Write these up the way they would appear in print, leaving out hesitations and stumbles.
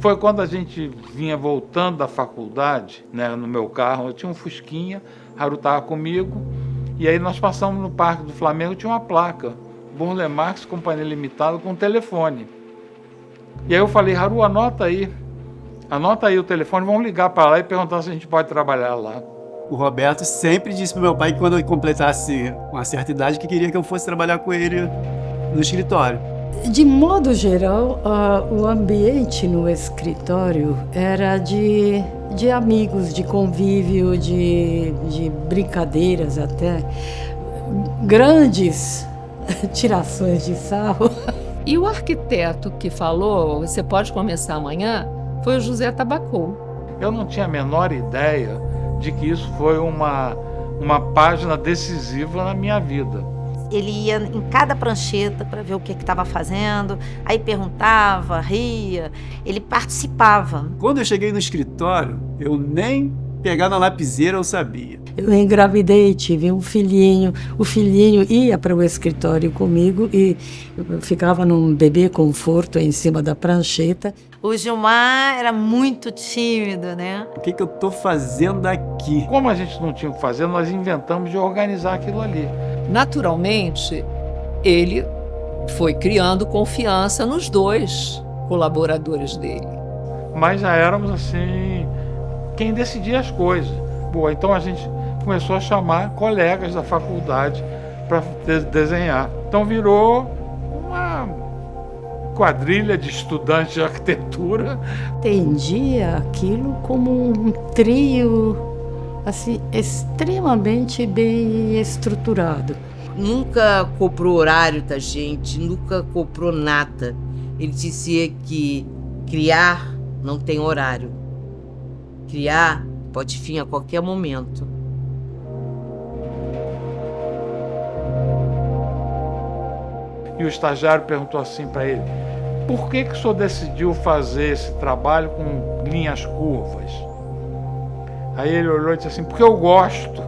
Foi quando a gente vinha voltando da faculdade, né, no meu carro, eu tinha um Fusquinha, Haru estava comigo, e aí nós passamos no Parque do Flamengo, tinha uma placa, Burle Marx, Companhia Limitada, com telefone. E aí eu falei, Haru, anota aí o telefone, vamos ligar para lá e perguntar se a gente pode trabalhar lá. O Roberto sempre disse pro meu pai que quando eu completasse uma certa idade, que queria que eu fosse trabalhar com ele no escritório. De modo geral, o ambiente no escritório era de amigos, de convívio, de brincadeiras até, grandes tirações de sarro. E o arquiteto que falou, você pode começar amanhã, foi o José Tabacou. Eu não tinha a menor ideia de que isso foi uma página decisiva na minha vida. Ele ia em cada prancheta para ver o que estava fazendo, aí perguntava, ria, ele participava. Quando eu cheguei no escritório, eu nem pegar na lapiseira eu sabia. Eu engravidei, tive um filhinho, o filhinho ia para o escritório comigo e eu ficava num bebê conforto em cima da prancheta. O Gilmar era muito tímido, né? O que eu tô fazendo aqui? Como a gente não tinha o que fazer, nós inventamos de organizar aquilo ali. Naturalmente, ele foi criando confiança nos dois colaboradores dele. Mas já éramos assim, quem decidia as coisas. Boa, então a gente começou a chamar colegas da faculdade para desenhar. Então virou uma quadrilha de estudantes de arquitetura. Entendia aquilo como um trio assim, extremamente bem estruturado. Nunca cobrou horário da gente, nunca cobrou nada. Ele dizia que criar não tem horário. Criar pode fim a qualquer momento. E o estagiário perguntou assim para ele, por que o senhor decidiu fazer esse trabalho com linhas curvas? Aí ele olhou e disse assim, porque eu gosto.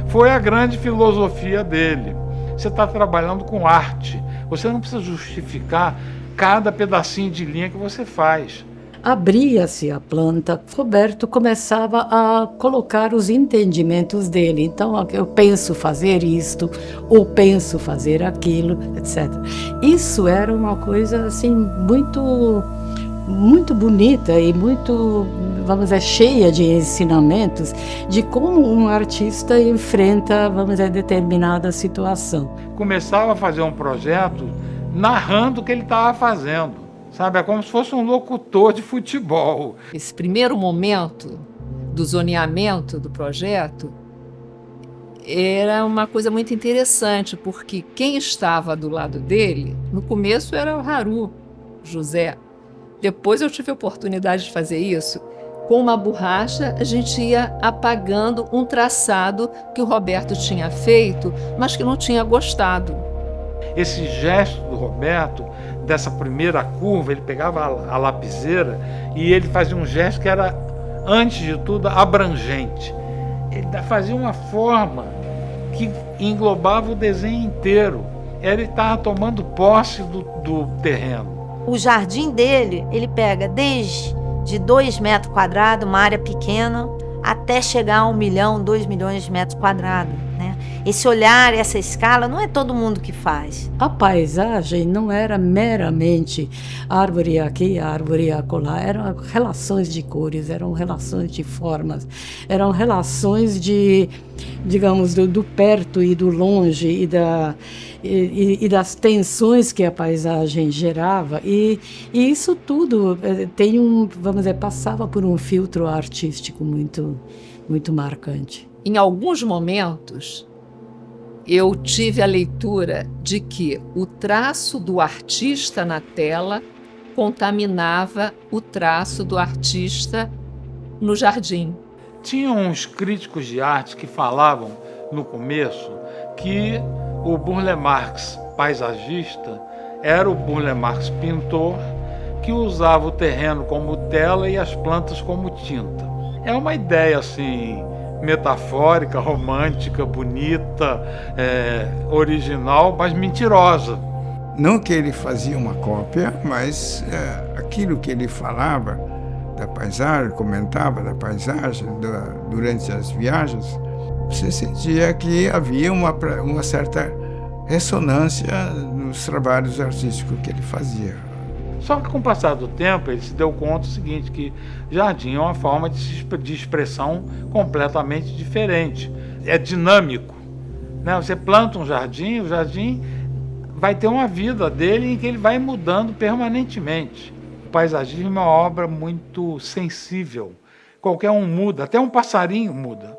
Foi a grande filosofia dele. Você está trabalhando com arte. Você não precisa justificar cada pedacinho de linha que você faz. Abria-se a planta, Roberto começava a colocar os entendimentos dele. Então, eu penso fazer isto, ou penso fazer aquilo, etc. Isso era uma coisa assim muito bonita e muito, vamos dizer, cheia de ensinamentos de como um artista enfrenta, vamos dizer, determinada situação. Começava a fazer um projeto narrando o que ele estava fazendo. Sabe, é como se fosse um locutor de futebol. Esse primeiro momento do zoneamento do projeto era uma coisa muito interessante, porque quem estava do lado dele, no começo era o Haru, José. Depois eu tive a oportunidade de fazer isso. Com uma borracha, a gente ia apagando um traçado que o Roberto tinha feito, mas que não tinha gostado. Esse gesto do Roberto, dessa primeira curva, ele pegava a lapiseira e ele fazia um gesto que era, antes de tudo, abrangente. Ele fazia uma forma que englobava o desenho inteiro. Ele estava tomando posse do terreno. O jardim dele, ele pega desde de 2 metros quadrados, uma área pequena, até chegar a 1 milhão, 2 milhões de metros quadrados, né? Esse olhar, essa escala, não é todo mundo que faz. A paisagem não era meramente árvore aqui, árvore acolá. Eram relações de cores, eram relações de formas, eram relações de, digamos, do perto e do longe e das tensões que a paisagem gerava. E isso tudo vamos dizer, passava por um filtro artístico muito marcante. Em alguns momentos, eu tive a leitura de que o traço do artista na tela contaminava o traço do artista no jardim. Tinha uns críticos de arte que falavam, no começo, que o Burle Marx paisagista era o Burle Marx pintor que usava o terreno como tela e as plantas como tinta. É uma ideia assim metafórica, romântica, bonita, original, mas mentirosa. Não que ele fazia uma cópia, mas aquilo que ele falava da paisagem, comentava da paisagem durante as viagens, você sentia que havia uma certa ressonância nos trabalhos artísticos que ele fazia. Só que com o passar do tempo ele se deu conta do seguinte, que jardim é uma forma de expressão completamente diferente. É dinâmico, né? Você planta um jardim, o jardim vai ter uma vida dele em que ele vai mudando permanentemente. O paisagismo é uma obra muito sensível. Qualquer um muda, até um passarinho muda.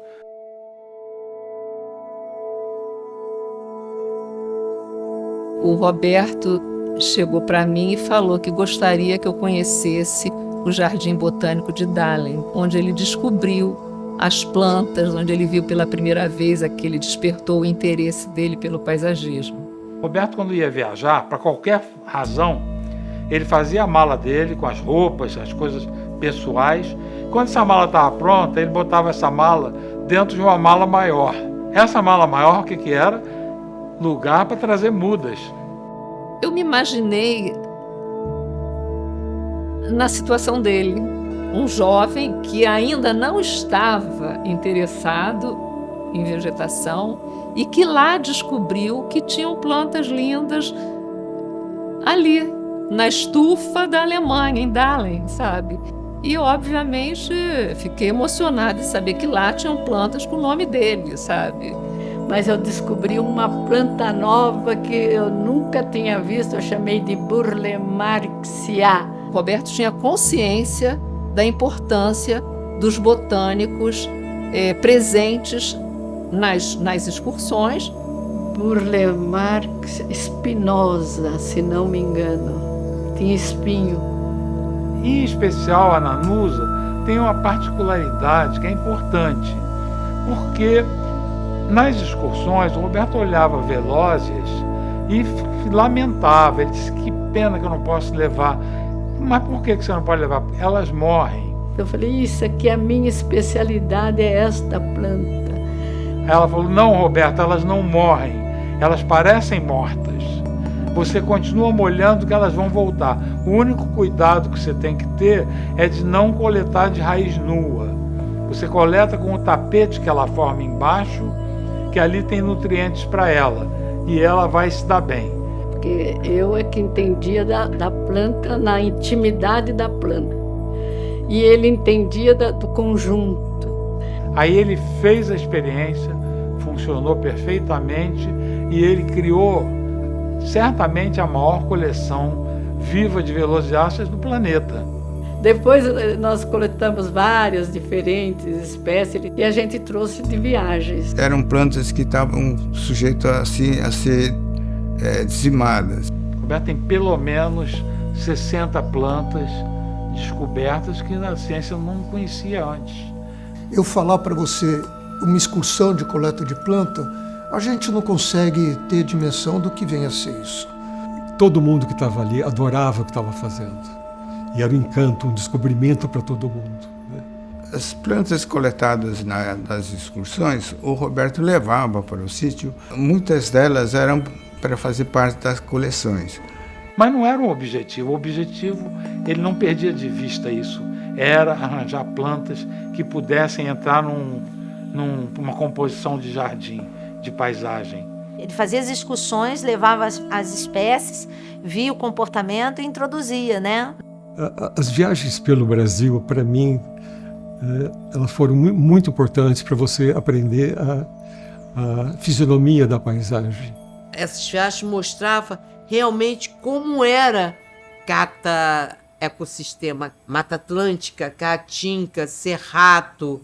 O Roberto chegou para mim e falou que gostaria que eu conhecesse o Jardim Botânico de Dahlem, onde ele descobriu as plantas, onde ele viu pela primeira vez aquele despertou o interesse dele pelo paisagismo. Roberto, quando ia viajar, para qualquer razão, ele fazia a mala dele com as roupas, as coisas pessoais. Quando essa mala estava pronta, ele botava essa mala dentro de uma mala maior. Essa mala maior, o que era? Lugar para trazer mudas. Eu me imaginei na situação dele, um jovem que ainda não estava interessado em vegetação e que lá descobriu que tinham plantas lindas ali, na estufa da Alemanha, em Dahlem, sabe? E, obviamente, fiquei emocionada de saber que lá tinham plantas com o nome dele, sabe? Mas eu descobri uma planta nova que eu nunca tinha visto, eu chamei de Burlemarxia. Roberto tinha consciência da importância dos botânicos presentes nas excursões. Burlemarxia espinosa, se não me engano, tinha espinho. Em especial a nanusa tem uma particularidade que é importante, porque nas excursões o Roberto olhava velózias e lamentava, ele disse, que pena que eu não posso levar. Mas por que você não pode levar? Elas morrem. Eu falei, isso aqui, a minha especialidade é esta planta. Ela falou, não, Roberto, elas não morrem, elas parecem mortas. Você continua molhando que elas vão voltar. O único cuidado que você tem que ter é de não coletar de raiz nua. Você coleta com o tapete que ela forma embaixo, que ali tem nutrientes para ela, e ela vai se dar bem. Porque eu é que entendia da planta, na intimidade da planta. E ele entendia do conjunto. Aí ele fez a experiência, funcionou perfeitamente, e ele criou certamente a maior coleção viva de velociáceas do planeta. Depois nós coletamos várias diferentes espécies e a gente trouxe de viagens. Eram plantas que estavam sujeitas a ser dizimadas. Roberto tem pelo menos 60 plantas descobertas que a ciência não conhecia antes. Eu falar para você uma excursão de coleta de planta, a gente não consegue ter dimensão do que vem a ser isso. Todo mundo que estava ali adorava o que estava fazendo. E era um encanto, um descobrimento para todo mundo, né? As plantas coletadas nas excursões, o Roberto levava para o sítio. Muitas delas eram para fazer parte das coleções. Mas não era o objetivo. O objetivo, ele não perdia de vista isso. Era arranjar plantas que pudessem entrar numa composição de jardim, de paisagem. Ele fazia as excursões, levava as espécies, via o comportamento e introduzia, né? As viagens pelo Brasil, para mim, elas foram muito importantes para você aprender a fisionomia da paisagem. Essas viagens mostravam realmente como era cada ecossistema, Mata Atlântica, Caatinga, Cerrado.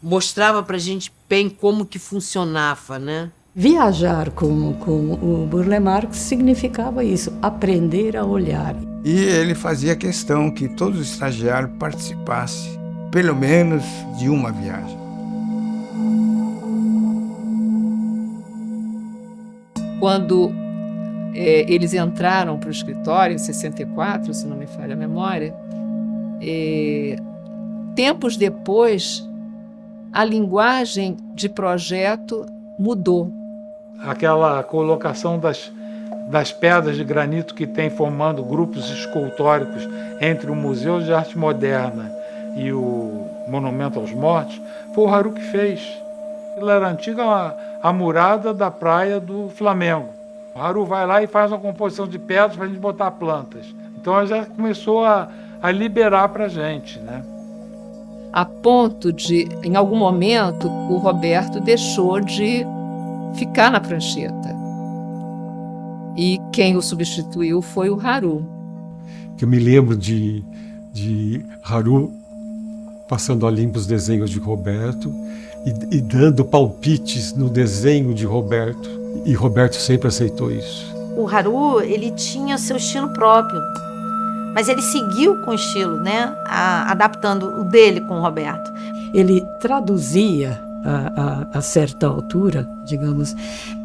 Mostrava para a gente bem como que funcionava, né? Viajar com o Burle Marx significava isso, aprender a olhar. E ele fazia questão que todos os estagiários participassem, pelo menos, de uma viagem. Quando eles entraram para o escritório, em 64, se não me falha a memória, tempos depois, a linguagem de projeto mudou. Aquela colocação das pedras de granito que tem formando grupos escultóricos entre o Museu de Arte Moderna e o Monumento aos Mortos, foi o Haru que fez. Aquilo era a antiga amurada da praia do Flamengo. O Haru vai lá e faz uma composição de pedras para a gente botar plantas. Então ela já começou a liberar para a gente, né? A ponto de, em algum momento, o Roberto deixou de ficar na prancheta. E quem o substituiu foi o Haru. Eu me lembro de Haru passando a limpo os desenhos de Roberto e dando palpites no desenho de Roberto. E Roberto sempre aceitou isso. O Haru, ele tinha seu estilo próprio, mas ele seguiu com o estilo, né? Adaptando o dele com o Roberto. Ele traduzia, a certa altura, digamos,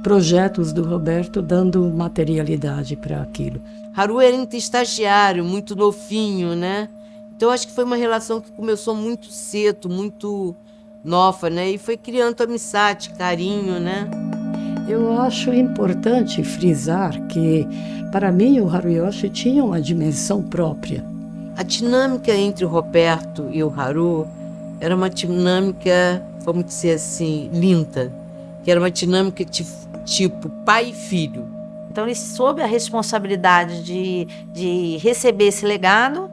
projetos do Roberto, dando materialidade para aquilo. Haru era estagiário, muito novinho, né? Então acho que foi uma relação que começou muito cedo, muito nova, né? E foi criando amizade, carinho, né? Eu acho importante frisar que, para mim, o Haruyoshi tinha uma dimensão própria. A dinâmica entre o Roberto e o Haru era uma dinâmica, vamos dizer assim, linda. Que era uma dinâmica tipo pai e filho. Então ele soube a responsabilidade de receber esse legado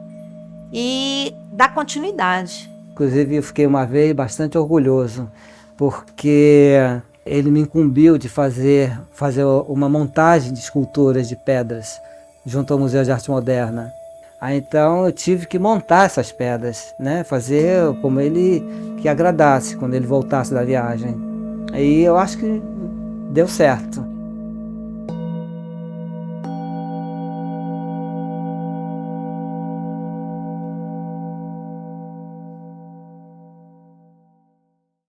e dar continuidade. Inclusive, eu fiquei uma vez bastante orgulhoso, porque ele me incumbiu de fazer uma montagem de esculturas de pedras junto ao Museu de Arte Moderna. Aí, então eu tive que montar essas pedras, né? Fazer como ele que agradasse quando ele voltasse da viagem. Aí eu acho que deu certo.